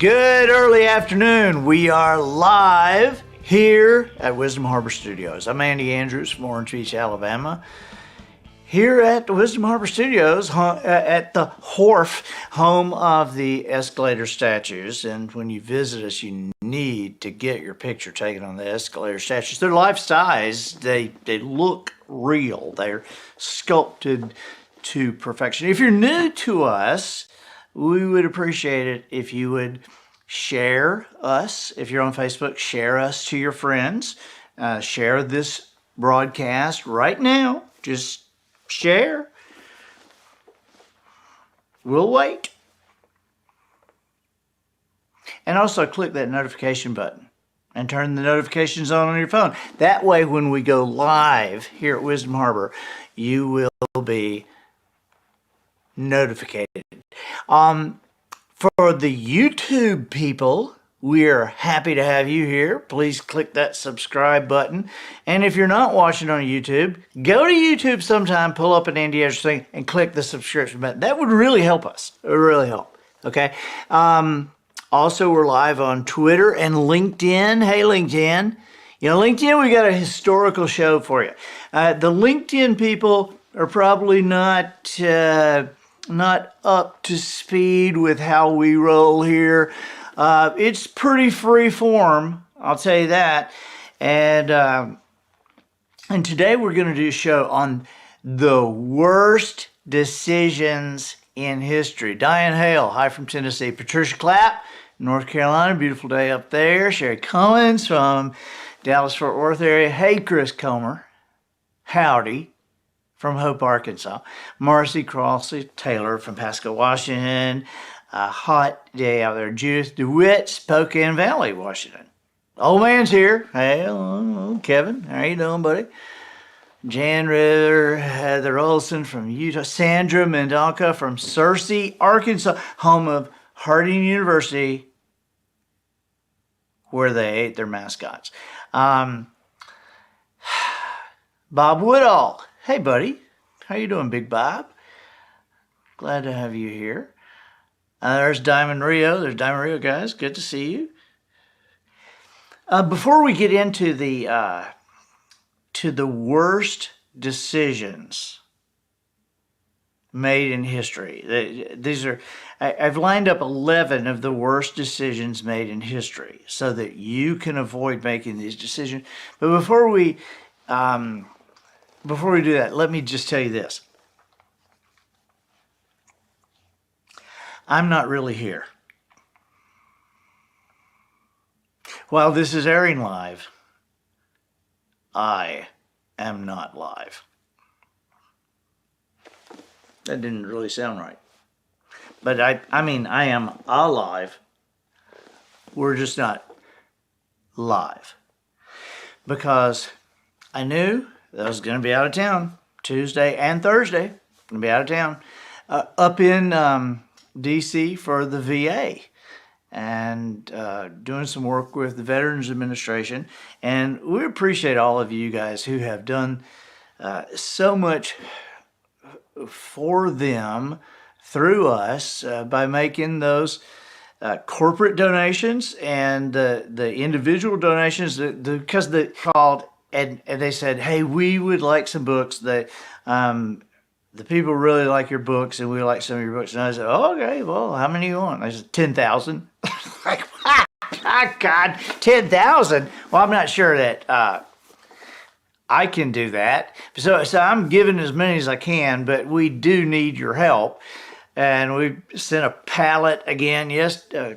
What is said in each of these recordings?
Good early afternoon. We are live here at Wisdom Harbor Studios. I'm Andy Andrews from Orange Beach, Alabama. Here at the Wisdom Harbor Studios, at the Wharf, home of the escalator statues. And when you visit us, you need to get your picture taken on the escalator statues. They're life-size. They look real. They're sculpted to perfection. If you're new to us, we would appreciate it if you would share us. If you're on Facebook, share us to your friends. Share this broadcast right now. Just share. We'll wait. And also click that notification button and turn the notifications on your phone. That way, when we go live here at Wisdom Harbor, you will be notified. For the YouTube people, we're happy to have you here. Please click that subscribe button. And if you're not watching on YouTube, go to YouTube sometime, pull up an Andy Andrews thing, and click the subscription button. That would really help us. It would really help. Okay. Also, we're live on Twitter and LinkedIn. Hey, LinkedIn. You know, LinkedIn, we got a historical show for you. The LinkedIn people are probably not up to speed with how we roll here. It's pretty free form, I'll tell you that. And today we're going to do a show on the worst decisions in history. Diane Hale, hi from Tennessee. Patricia Clapp, North Carolina, beautiful day up there. Sherry Cummins from Dallas-Fort Worth area. Hey, Chris Comer, howdy. From Hope, Arkansas. Marcy Crossley Taylor from Pasco, Washington. A hot day out there. Judith DeWitt, Spokane Valley, Washington. Old man's here. Hey, hello, Kevin. How you doing, buddy? Jan Ritter, Heather Olson from Utah. Sandra Mendonca from Searcy, Arkansas, home of Harding University, where they ate their mascots. Bob Woodall. Hey, buddy. How you doing, Big Bob? Glad to have you here. There's Diamond Rio. There's Diamond Rio, guys. Good to see you. Before we get into the worst decisions made in history, I've lined up 11 of the worst decisions made in history so that you can avoid making these decisions. But before we do that, let me just tell you this. I'm not really here. While this is airing live, I am not live. That didn't really sound right. But I mean, I am alive. We're just not live. Because I knew that I was going to be out of town Tuesday and Thursday. Going to be out of town up in D.C. for the VA and doing some work with the Veterans Administration. And we appreciate all of you guys who have done so much for them through us by making those corporate donations and the individual donations because they called. And they said, hey, we would like some books. That the people really like your books, and we like some of your books. And I said, oh, okay, well, how many do you want? I said, 10,000. Like, God, 10,000? Well, I'm not sure that I can do that. So I'm giving as many as I can, but we do need your help. And we sent a pallet again yesterday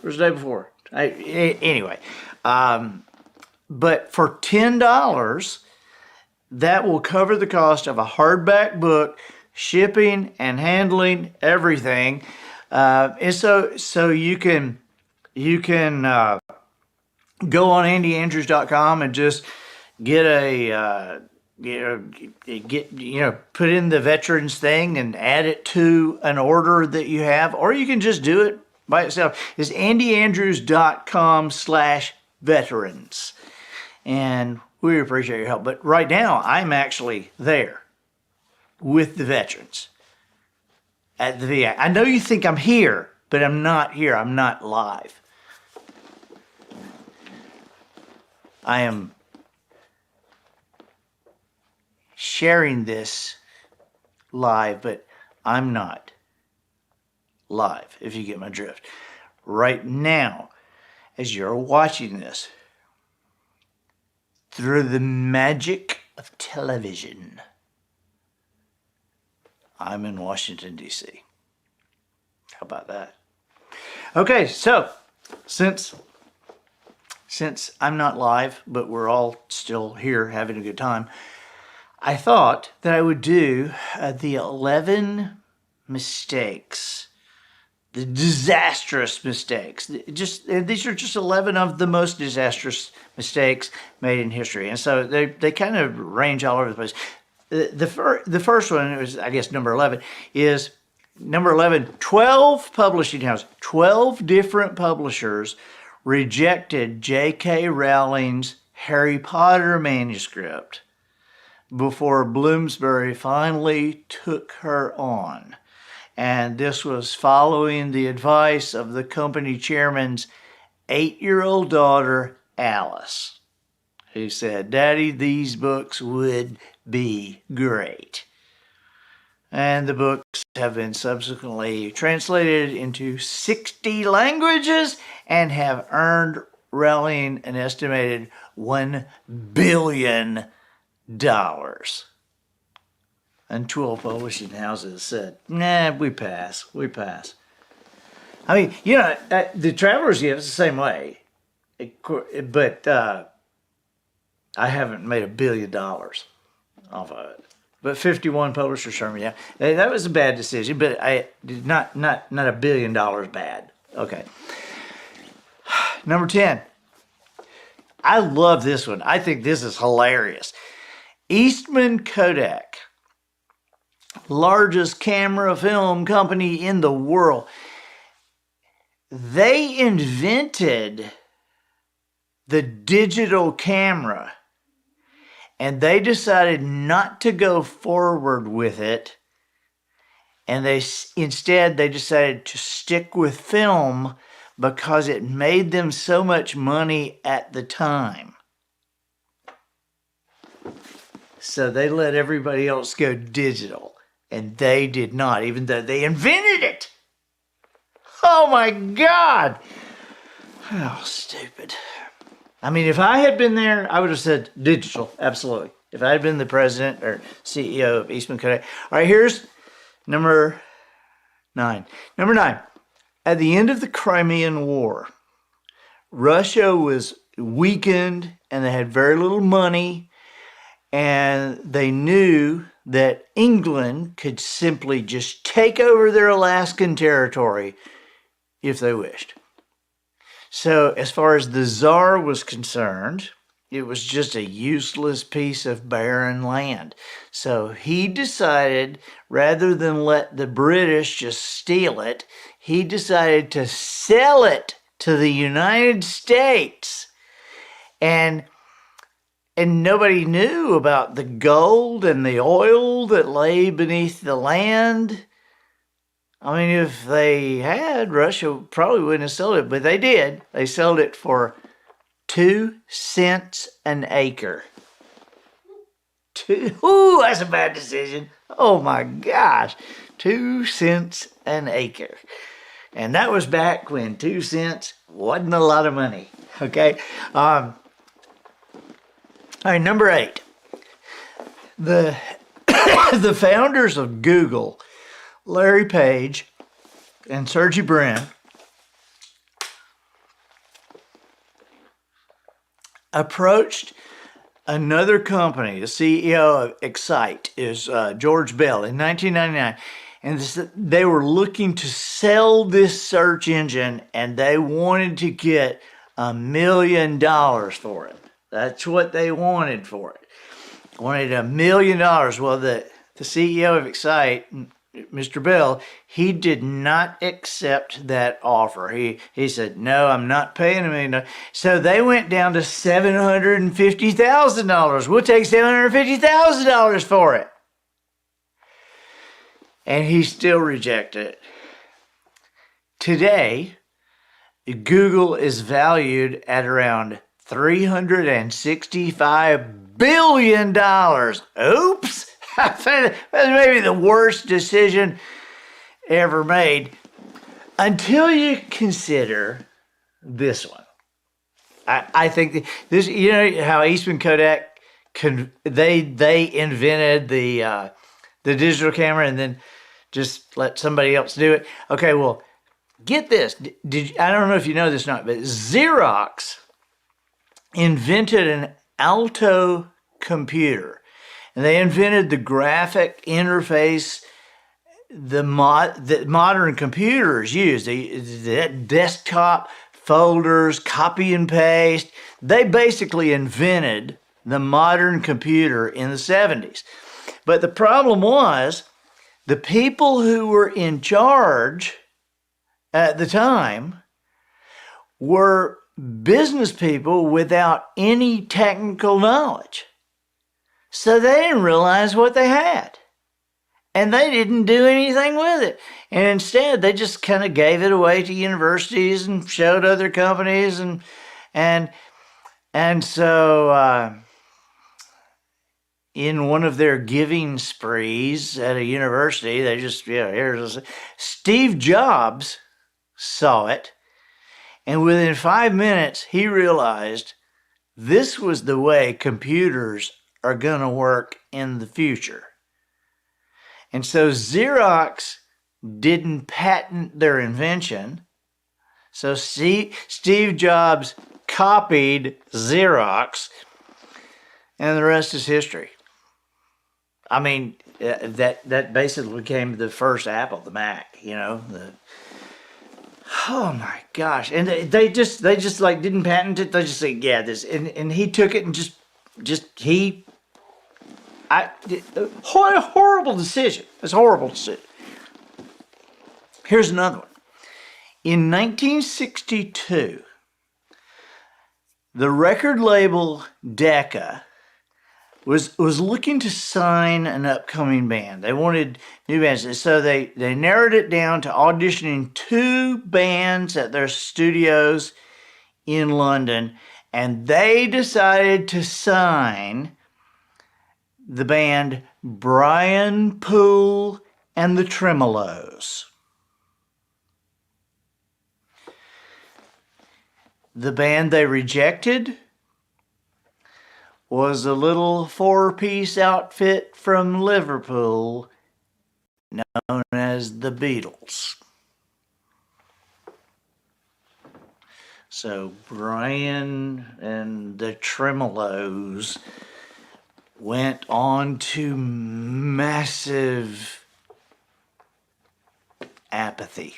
or the day before? Anyway. But for $10, that will cover the cost of a hardback book, shipping and handling, everything. And so you can go on andyandrews.com and just get put in the veterans thing and add it to an order that you have, or you can just do it by itself. It's andyandrews.com/veterans. And we appreciate your help. But right now, I'm actually there with the veterans at the VA. I know you think I'm here, but I'm not here. I'm not live. I am sharing this live, but I'm not live, if you get my drift. Right now, as you're watching this, through the magic of television, I'm in Washington, D.C. How about that? Okay, so since I'm not live, but we're all still here having a good time, I thought that I would do the 11 mistakes, the disastrous mistakes. These are just 11 of the most disastrous mistakes made in history. And so they kind of range all over the place. The first one, was, I guess, number 11, is number 11, 12 publishing houses, 12 different publishers rejected J.K. Rowling's Harry Potter manuscript before Bloomsbury finally took her on. And this was following the advice of the company chairman's 8-year-old daughter, Alice, who said, "Daddy, these books would be great." And the books have been subsequently translated into 60 languages and have earned Rowling an estimated $1 billion. And 12 publishing houses said, "Nah, we pass. I mean, the Traveler's Gift is the same way. But I haven't made $1 billion off of it. But 51 publishers turned me down. That was a bad decision, but I did not $1 billion bad. Okay. Number 10. I love this one. I think this is hilarious. Eastman Kodak, largest camera film company in the world. They invented the digital camera, and they decided not to go forward with it. And instead they decided to stick with film because it made them so much money at the time. So they let everybody else go digital, and they did not, even though they invented it. Oh my God. How stupid. I mean, if I had been there, I would have said digital, absolutely. If I had been the president or CEO of Eastman Kodak. All right, here's number 9. Number 9, at the end of the Crimean War, Russia was weakened and they had very little money, and they knew that England could simply just take over their Alaskan territory if they wished. So as far as the Tsar was concerned, it was just a useless piece of barren land. So he decided, rather than let the British just steal it, he decided to sell it to the United States. And nobody knew about the gold and the oil that lay beneath the land. I mean, if they had, Russia probably wouldn't have sold it, but they did. They sold it for 2 cents an acre. Ooh, that's a bad decision. Oh my gosh, 2 cents an acre. And that was back when 2 cents wasn't a lot of money, okay? All right, number 8. The founders of Google, Larry Page and Sergey Brin, approached another company. The CEO of Excite is George Bell in 1999. And they were looking to sell this search engine, and they wanted to get $1 million for it. That's what they wanted for it. Wanted $1 million. Well, the CEO of Excite, Mr. Bell, he did not accept that offer. He said, "No, I'm not paying $1 million." So they went down to $750,000. We'll take $750,000 for it. And he still rejected it. Today, Google is valued at around $365 billion. Oops! That's maybe the worst decision ever made. Until you consider this one. I think this, you know how Eastman Kodak, they invented the digital camera and then just let somebody else do it. Okay, well, get this. I don't know if you know this or not, but Xerox invented an Alto computer. And they invented the graphic interface that modern computers use. The desktop folders, copy and paste. They basically invented the modern computer in the 70s. But the problem was the people who were in charge at the time were business people without any technical knowledge. So they didn't realize what they had. And they didn't do anything with it. And instead, they just kind of gave it away to universities and showed other companies. And so in one of their giving sprees at a university, they just, Steve Jobs saw it. And within 5 minutes, he realized this was the way computers are going to work in the future. And so Xerox didn't patent their invention. So Steve Jobs copied Xerox, and the rest is history. I mean, that basically became the first Apple, the Mac, you know. Oh my gosh. And they just like didn't patent it. They just say, yeah, this, and he took it and horrible decision. It's a horrible decision. Here's another one. In 1962, the record label Decca was looking to sign an upcoming band. They wanted new bands. So they narrowed it down to auditioning 2 bands at their studios in London, and they decided to sign the band Brian Poole and the Tremolos. The band they rejected was a little 4-piece outfit from Liverpool known as the Beatles. So Brian and the Tremolos went on to massive apathy.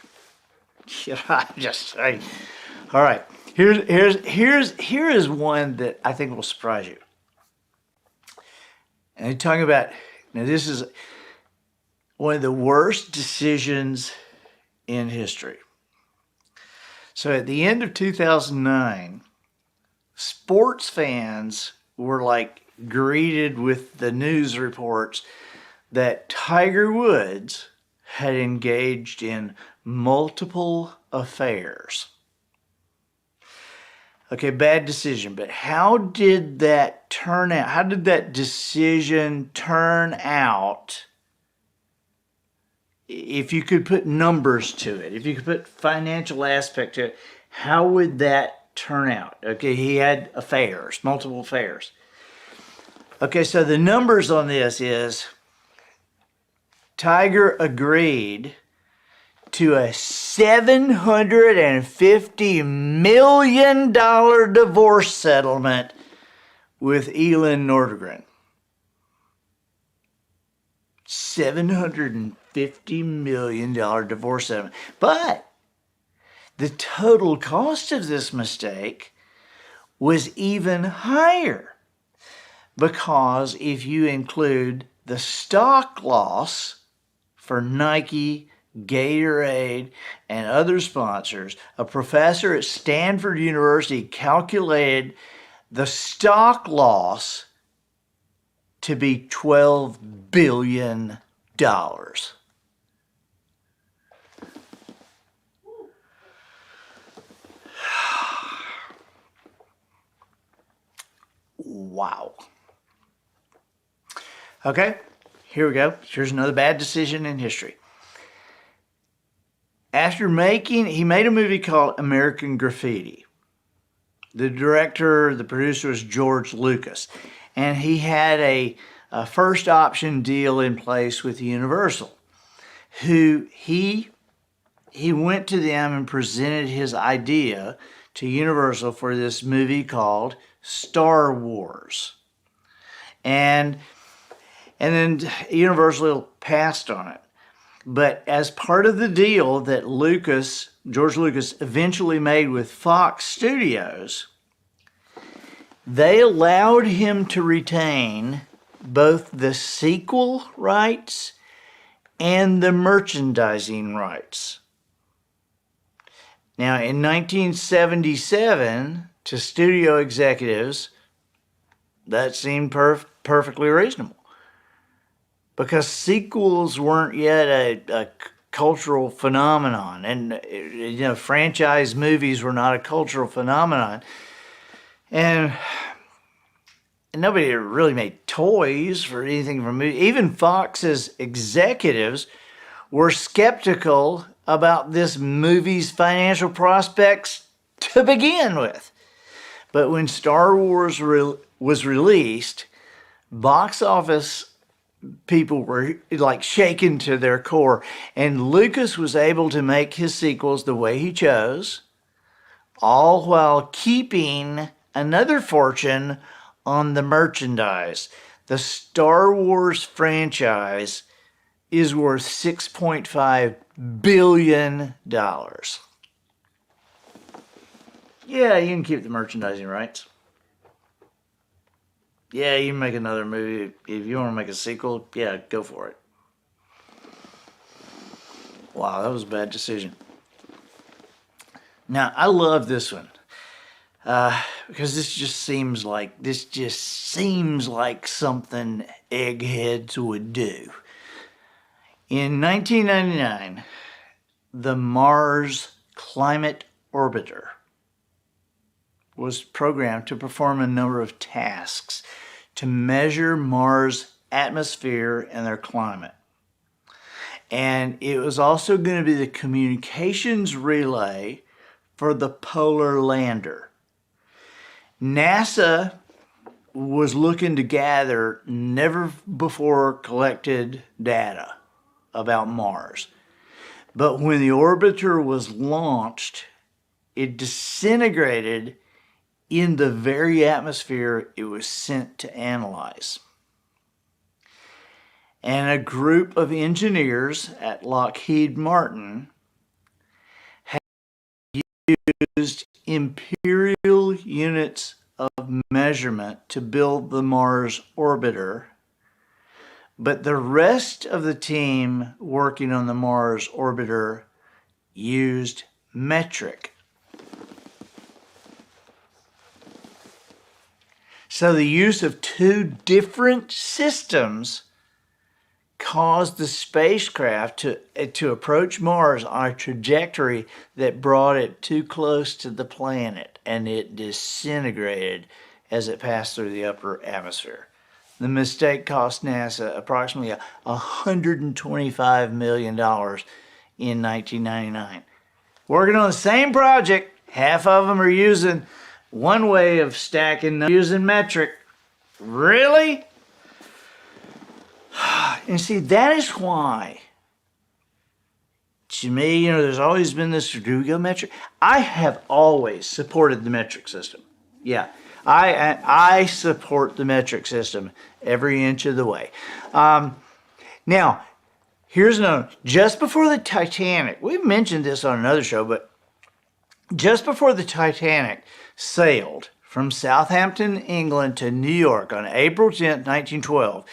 I just say, all right. Here is one that I think will surprise you. And I'm talking about, now this is one of the worst decisions in history. So at the end of 2009, sports fans were like greeted with the news reports that Tiger Woods had engaged in multiple affairs. Okay, bad decision, but how did that turn out? How did that decision turn out? If you could put numbers to it, if you could put financial aspect to it, how would that turn out? Okay, he had affairs, multiple affairs. Okay, so the numbers on this is Tiger agreed to a $750 million divorce settlement with Elin Nordegren. $750 million divorce settlement. But the total cost of this mistake was even higher, because if you include the stock loss for Nike, Gatorade, and other sponsors, a professor at Stanford University calculated the stock loss to be $12 billion. Wow. Okay, here we go. Here's another bad decision in history. He made a movie called American Graffiti. The producer was George Lucas. And he had a first option deal in place with Universal, who he went to them and presented his idea to Universal for this movie called Star Wars. And then Universal passed on it. But as part of the deal that George Lucas eventually made with Fox Studios, they allowed him to retain both the sequel rights and the merchandising rights. Now, in 1977, to studio executives, that seemed perfectly reasonable, because sequels weren't yet a cultural phenomenon, and franchise movies were not a cultural phenomenon, and nobody really made toys for anything from movies. Even Fox's executives were skeptical about this movie's financial prospects to begin with. But when Star Wars was released, box office people were like shaken to their core, and Lucas was able to make his sequels the way he chose, all while keeping another fortune on the merchandise. The Star Wars franchise is worth $6.5 billion. Yeah, you can keep the merchandising rights. Yeah, you can make another movie. If you want to make a sequel, yeah, go for it. Wow, that was a bad decision. Now, I love this one. Because this just seems like something eggheads would do. In 1999, the Mars Climate Orbiter was programmed to perform a number of tasks to measure Mars' atmosphere and their climate. And it was also going to be the communications relay for the polar lander. NASA was looking to gather never before collected data about Mars. But when the orbiter was launched, it disintegrated in the very atmosphere it was sent to analyze. And a group of engineers at Lockheed Martin had used imperial units of measurement to build the Mars orbiter, but the rest of the team working on the Mars orbiter used metric. So the use of two different systems caused the spacecraft to approach Mars on a trajectory that brought it too close to the planet, and it disintegrated as it passed through the upper atmosphere. The mistake cost NASA approximately $125 million in 1999. Working on the same project, half of them are using one way of stacking, using metric. Really? And see, that is why, to me, there's always been this, do we go metric? I have always supported the metric system. Yeah, I support the metric system every inch of the way. Now, here's another. Just before the Titanic, we've mentioned this on another show, but just before the Titanic sailed from Southampton, England to New York on April 10th, 1912,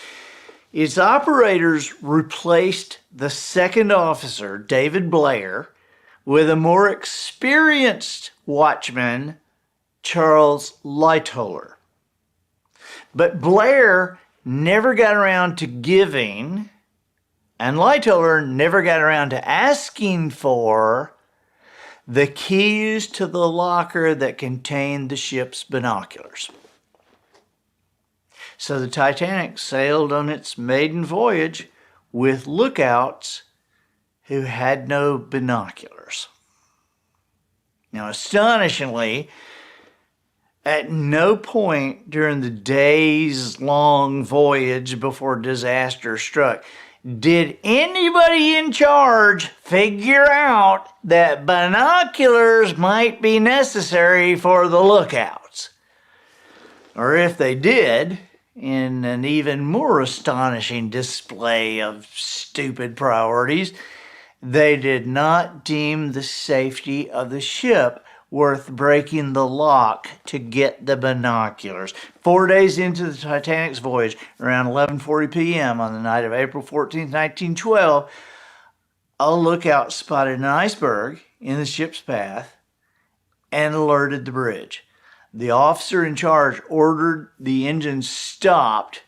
its operators replaced the second officer, David Blair, with a more experienced watchman, Charles Lightoller. But Blair never got around to giving, and Lightoller never got around to asking for, the keys to the locker that contained the ship's binoculars. So the Titanic sailed on its maiden voyage with lookouts who had no binoculars. Now, astonishingly, at no point during the days-long voyage before disaster struck did anybody in charge figure out that binoculars might be necessary for the lookouts. Or if they did, in an even more astonishing display of stupid priorities, they did not deem the safety of the ship worth breaking the lock to get the binoculars. 4 days into the Titanic's voyage, around 11:40 p.m. on the night of April 14, 1912, a lookout spotted an iceberg in the ship's path and alerted the bridge. The officer in charge ordered the engine stopped,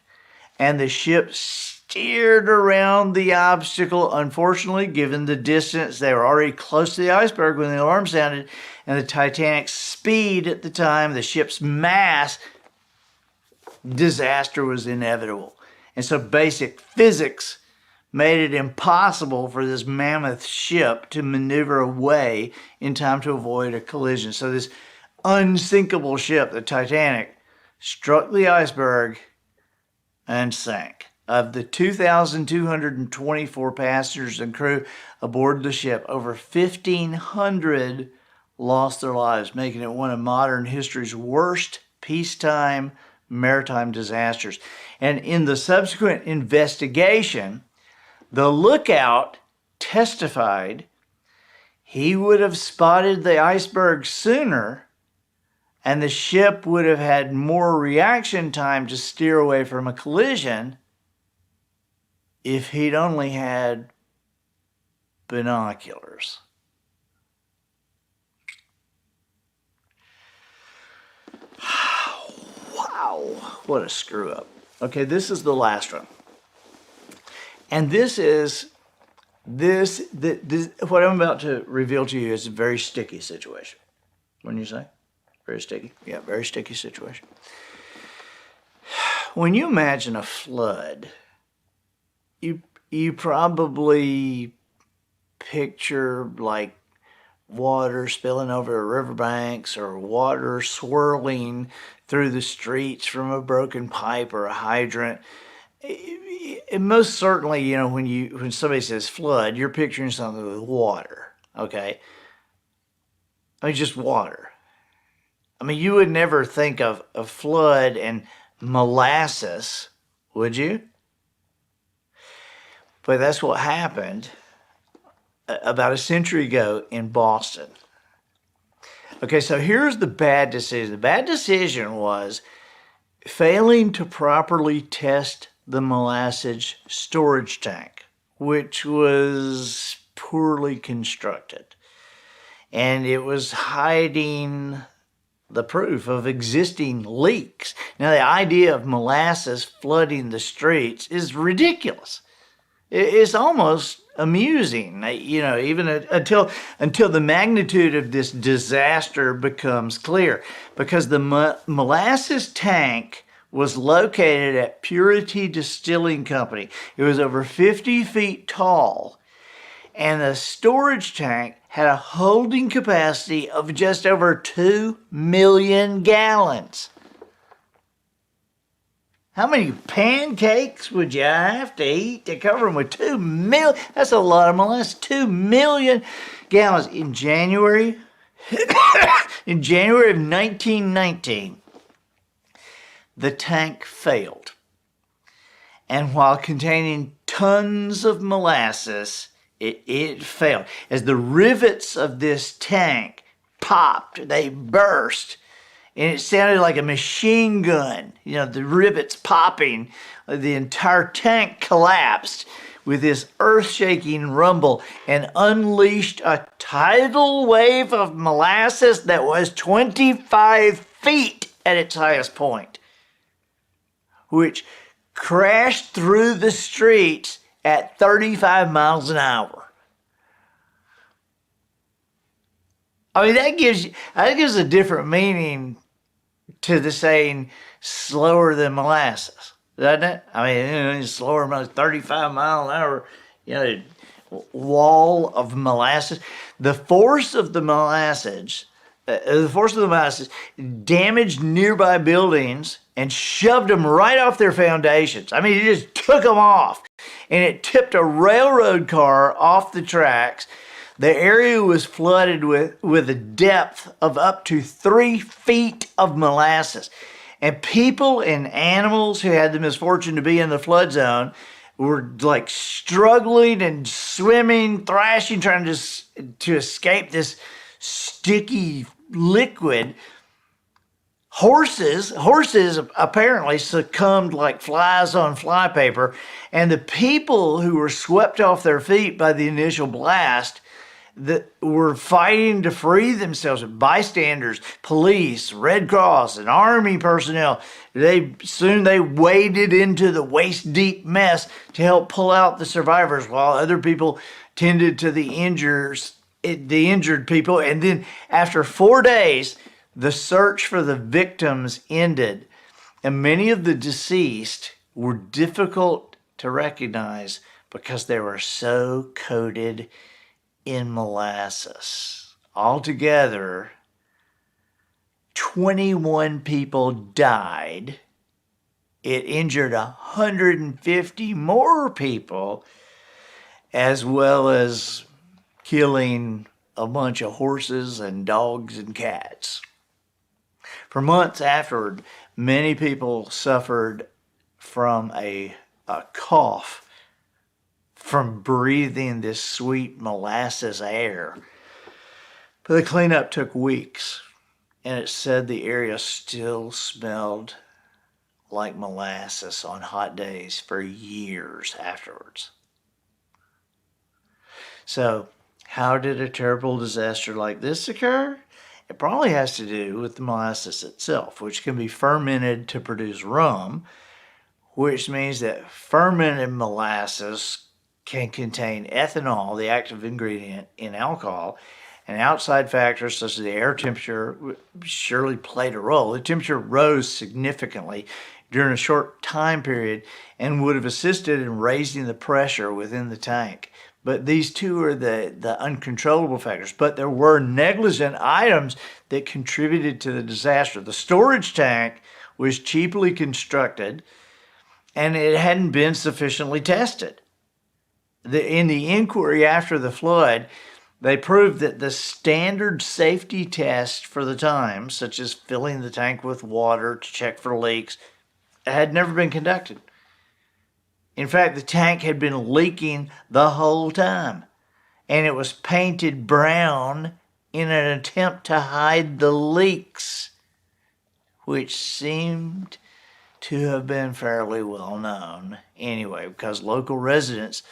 and the ship steered around the obstacle. Unfortunately, given the distance, they were already close to the iceberg when the alarm sounded, and the Titanic's speed at the time, the ship's mass, disaster was inevitable. And so basic physics made it impossible for this mammoth ship to maneuver away in time to avoid a collision. So this unsinkable ship, the Titanic, struck the iceberg and sank. Of the 2,224 passengers and crew aboard the ship, over 1,500 lost their lives, making it one of modern history's worst peacetime maritime disasters. And in the subsequent investigation, the lookout testified he would have spotted the iceberg sooner, and the ship would have had more reaction time to steer away from a collision if he'd only had binoculars. Wow, what a screw up. Okay, this is the last one. And this what I'm about to reveal to you is a very sticky situation. Wouldn't you say? Very sticky? Yeah, very sticky situation. When you imagine a flood, you probably picture like water spilling over riverbanks or water swirling through the streets from a broken pipe or a hydrant. And most certainly, you know, when somebody says flood, you're picturing something with water, okay? I mean, just water. I mean, you would never think of a flood and molasses, would you? But that's what happened about a century ago in Boston. Okay, so here's the bad decision. The bad decision was failing to properly test the molasses storage tank, which was poorly constructed. And it was hiding the proof of existing leaks. Now, the idea of molasses flooding the streets is ridiculous. It's almost amusing, you know, even until the magnitude of this disaster becomes clear. Because the molasses tank was located at Purity Distilling Company. It was over 50 feet tall, and the storage tank had a holding capacity of just over 2 million gallons. How many pancakes would you have to eat to cover them with 2 million? That's a lot of molasses. 2 million gallons. In January of 1919, the tank failed. And while containing tons of molasses, it failed. As the rivets of this tank popped, they burst, and it sounded like a machine gun. You know, the rivets popping. The entire tank collapsed with this earth-shaking rumble and unleashed a tidal wave of molasses that was 25 feet at its highest point, which crashed through the streets at 35 miles an hour. I mean, that gives a different meaning to the saying, slower than molasses, doesn't it? I mean, it's slower than 35 mile an hour, wall of molasses. The force of the molasses damaged nearby buildings and shoved them right off their foundations. I mean, it just took them off, and it tipped a railroad car off the tracks. The area was flooded with a depth of up to 3 feet of molasses. And people and animals who had the misfortune to be in the flood zone were like struggling and swimming, thrashing, trying to escape this sticky liquid. Horses apparently succumbed like flies on flypaper, and the people who were swept off their feet by the initial blast that were fighting to free themselves, bystanders, police, Red Cross, and Army personnel. They waded into the waist-deep mess to help pull out the survivors, while other people tended to the injured people. And then after 4 days, the search for the victims ended, and many of the deceased were difficult to recognize because they were so coated in molasses. Altogether, 21 people died. It injured 150 more people, as well as killing a bunch of horses and dogs and cats. For months afterward, many people suffered from a cough from breathing this sweet molasses air. But the cleanup took weeks, and it said the area still smelled like molasses on hot days for years afterwards. So, how did a terrible disaster like this occur? It probably has to do with the molasses itself, which can be fermented to produce rum, which means that fermented molasses can contain ethanol, the active ingredient in alcohol, and outside factors such as the air temperature surely played a role. The temperature rose significantly during a short time period and would have assisted in raising the pressure within the tank. But these two are the uncontrollable factors. But there were negligent items that contributed to the disaster. The storage tank was cheaply constructed, and it hadn't been sufficiently tested. In the inquiry after the flood, they proved that the standard safety tests for the time, such as filling the tank with water to check for leaks, had never been conducted. In fact, the tank had been leaking the whole time, and it was painted brown in an attempt to hide the leaks, which seemed to have been fairly well known anyway, because local residents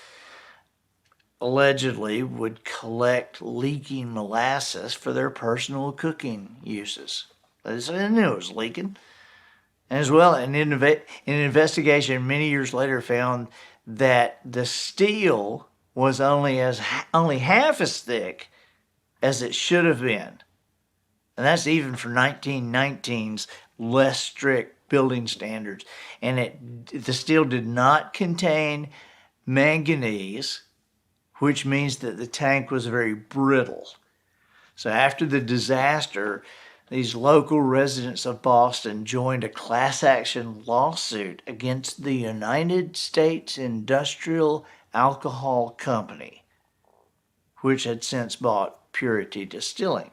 allegedly would collect leaking molasses for their personal cooking uses. They knew it was leaking. And as well, an investigation many years later found that the steel was only half as thick as it should have been. And that's even for 1919's less strict building standards. And the steel did not contain manganese, which means that the tank was very brittle. So after the disaster, these local residents of Boston joined a class action lawsuit against the United States Industrial Alcohol Company, which had since bought Purity Distilling.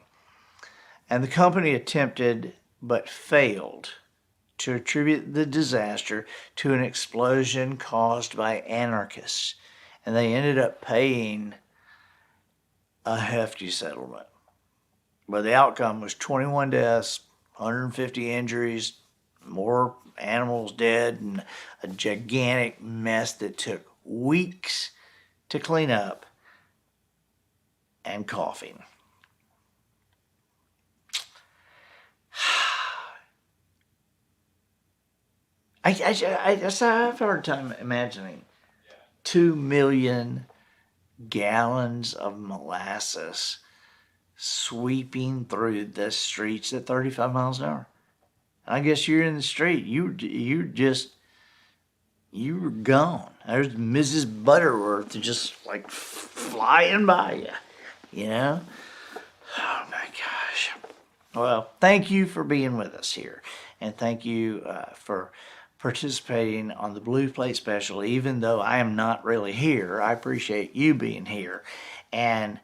And the company attempted but failed to attribute the disaster to an explosion caused by anarchists. And they ended up paying a hefty settlement. But the outcome was 21 deaths, 150 injuries, more animals dead, and a gigantic mess that took weeks to clean up and coughing. I have a hard time imagining 2 million gallons of molasses sweeping through the streets at 35 miles an hour. I guess you're in the street. You were gone. There's Mrs. Butterworth just like flying by you, you know? Oh my gosh. Well, thank you for being with us here. And thank you for participating on the Blue Plate Special, even though I am not really here. I appreciate you being here. And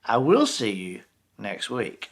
I will see you next week.